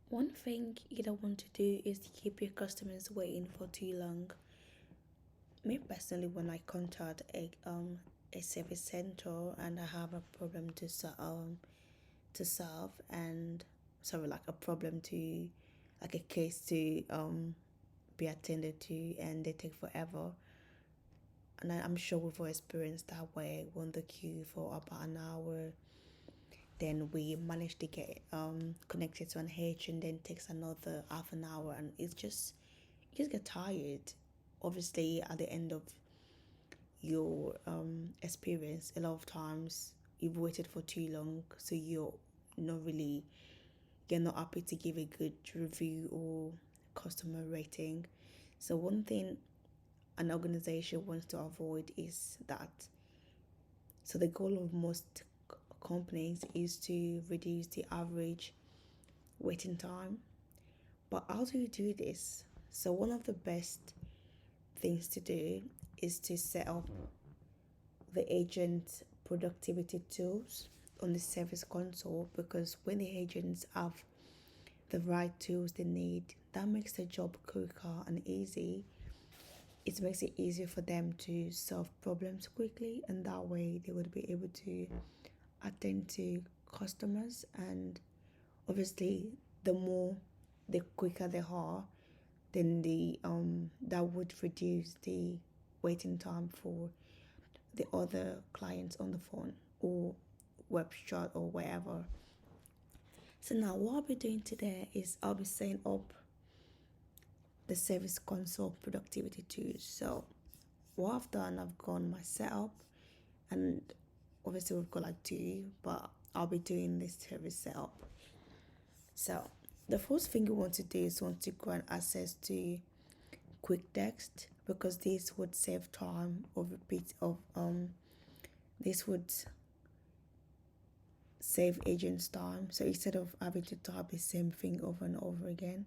One thing you don't want to do is to keep your customers waiting for too long. Me personally, when I contact a service center and I have a problem to solve, and sorry, like a problem to, like a case to be attended to, and they take forever, and I'm sure we've all experienced that way. We're on the queue for about an hour, then we manage to get connected to an H, and then takes another half an hour, and you just get tired. Obviously, at the end of your experience, a lot of times you've waited for too long, so you're not happy to give a good review or customer rating. So one thing an organization wants to avoid is that. So the goal of most companies is to reduce the average waiting time. But how do you do this? So one of the best things to do is to set up the agent productivity tools on the service console, because when the agents have the right tools they need, that makes the job quicker and easy. It makes it easier for them to solve problems quickly, and that way they would be able to attend to customers. And obviously, the quicker they are, then the that would reduce the waiting time for the other clients on the phone or web chat or wherever. So now what I'll be doing today is I'll be setting up the service console productivity tools. So what I've done, I've gone my setup, and obviously we've got like two, but I'll be doing this service setup. So the first thing you want to do is want to grant access to quick text, because this would save time of repeat of this would save agents time. So instead of having to type the same thing over and over again,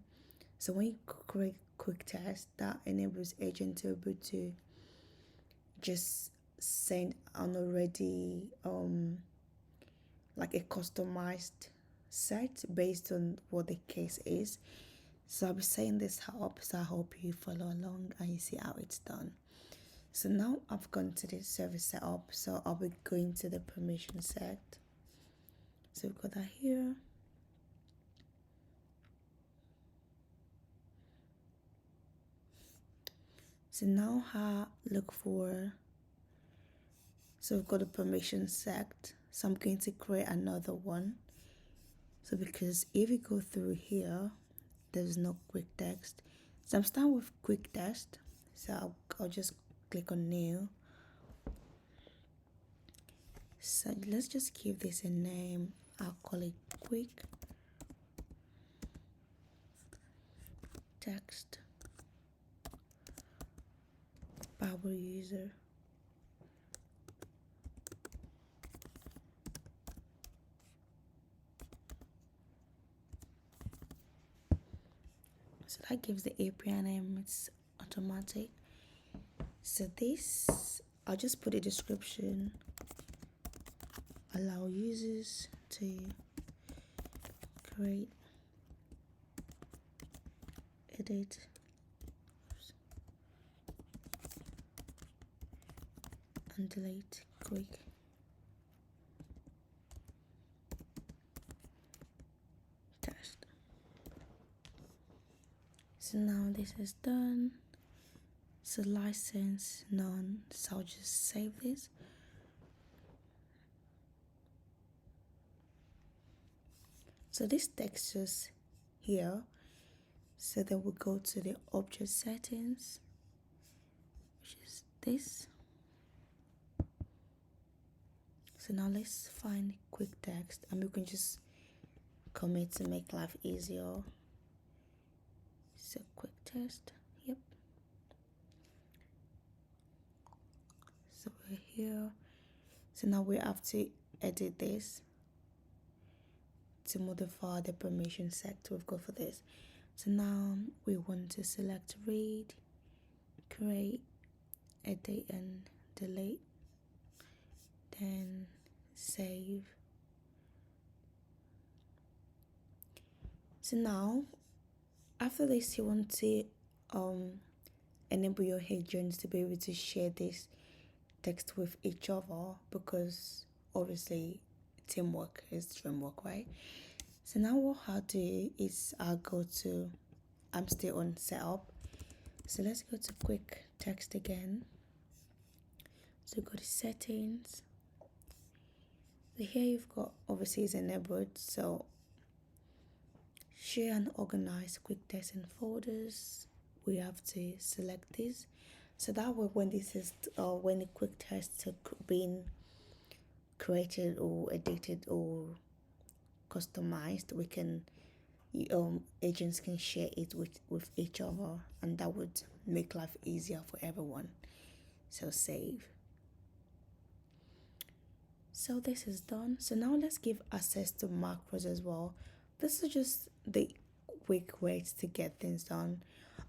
so when you create quick text, that enables agent to be able to just send an already like a customized set based on what the case is. So I'll be saying this up, so I hope you follow along and you see how it's done. So now I've gone to the service setup, so I'll be going to the permission set. So we've got that here. So now look for, so we've got the permission set. So I'm going to create another one. So because if you go through here, there's no quick text. So I'm starting with quick text. So I'll just click on new. So let's just give this a name. I'll call it quick text power user. So that gives the API name, it's automatic. So this, I'll just put a description. Allow users to create, edit, and delete quick text. So now this is done. So license none. So I'll just save this. So this text is here. So then we'll go to the object settings, which is this. So now let's find quick text, and we can just commit to make life easier. So quick text, yep. So we're here. So now we have to edit this to modify the permission set we've got for this. So now we want to select read, create, edit, and delete. Then save. So now, after this, you want to enable your agents to be able to share this text with each other, because obviously teamwork is teamwork, right? So now what I'll do is I'll go to, I'm still on setup. So let's go to quick text again. So go to settings. So here you've got, obviously is enabled. So share and organize quick text in folders. We have to select this. So that way when this is when the quick tests are being created or edited or customized, we can agents can share it with each other, and that would make life easier for everyone. So save. So this is done. So now let's give access to macros as well. This is just the quick ways to get things done.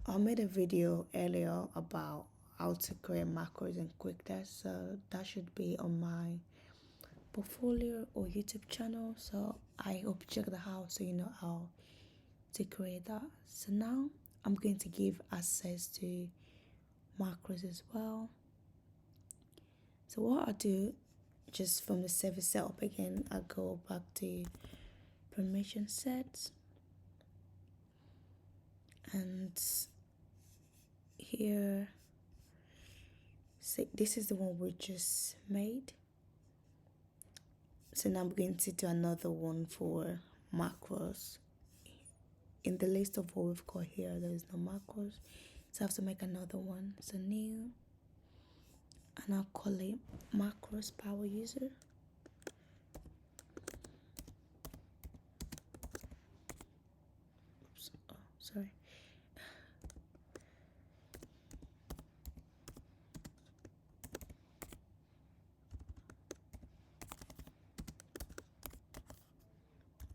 I made a video earlier about how to create macros in quick tests, so that should be on my portfolio or YouTube channel. So I hope you check that out so you know how to create that. So now I'm going to give access to macros as well. So what I do, just from the service setup again, I go back to permission sets, and here, say this is the one we just made. So now I'm going to do another one for macros. In the list of what we've got here, there is no macros, so I have to make another one. So new, and I'll call it macros power user. Oops, oh, sorry.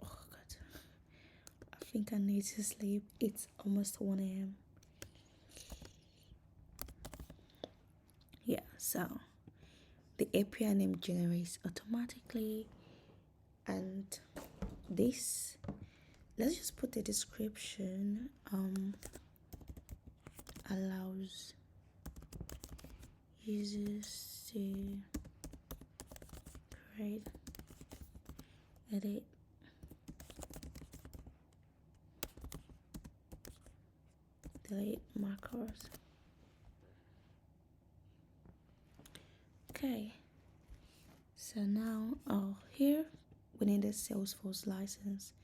Oh god, I think I need to sleep. It's almost 1 a.m. Yeah, so the API name generates automatically, and this, let's just put the description, allows users to create, edit, delete macros. Okay, so now here we need a Salesforce license.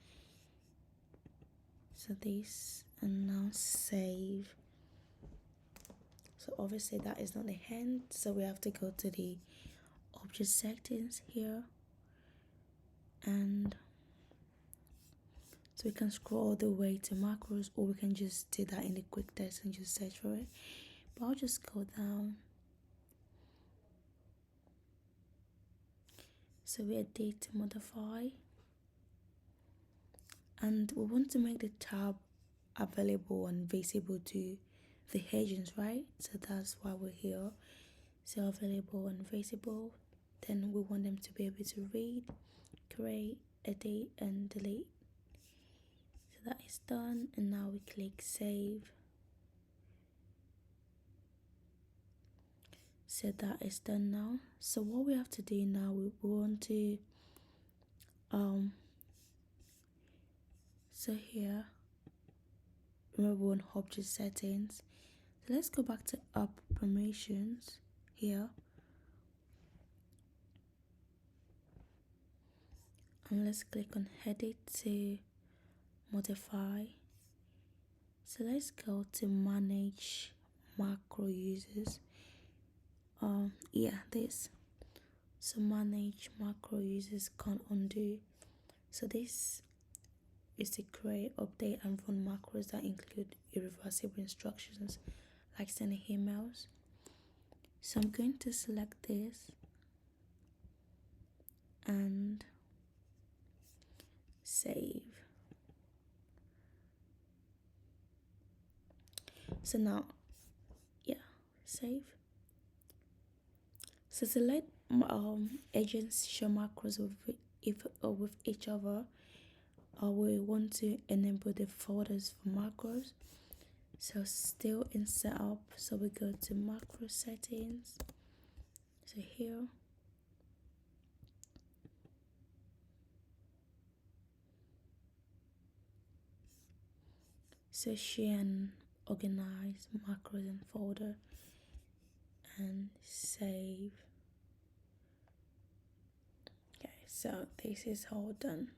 So this, and now save. So obviously that is not the end, so we have to go to the object settings here, and so we can scroll all the way to macros, or we can just do that in the quick text and just search for it. But I'll just go down. So we edit to modify, and we want to make the tab available and visible to the agents, right? So that's why we're here. So available and visible. Then we want them to be able to read, create, edit, and delete. So that is done, and now we click save. So that is done now. So what we have to do now, we want to so here, remember, on object settings. So let's go back to app permissions here, and let's click on edit to modify. So let's go to manage macro users. Yeah, this. So manage macro users can't undo. So this is to create, update, and run macros that include irreversible instructions like sending emails. So I'm going to select this and save. So now, yeah, save. So to let agents share macros with each other, we want to enable the folders for macros. So still in setup, so we go to macro settings. So here, so share and organize macros and folder and save. Okay, so this is all done.